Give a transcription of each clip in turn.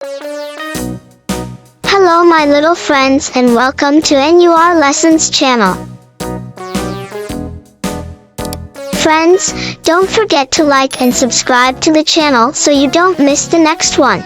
Hello my little friends and welcome to NUR Lessons channel. Friends, don't forget to like and subscribe to the channel so you don't miss the next one.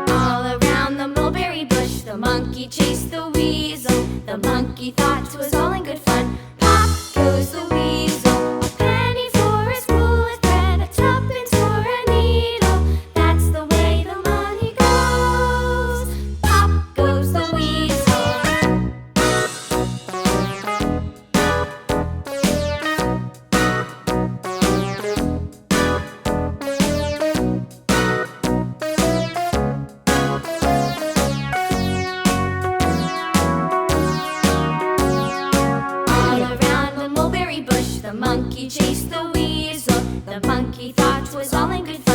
All around the mulberry bush, the monkey chased the weasel. The monkey thought 'twas all in good fun. Pop goes the weasel, a penny for a spool of thread, a tuppence for a needle. That's the way the money goes. Pop goes the weasel. The monkey chased the weasel. The monkey thought 'twas all in good fun.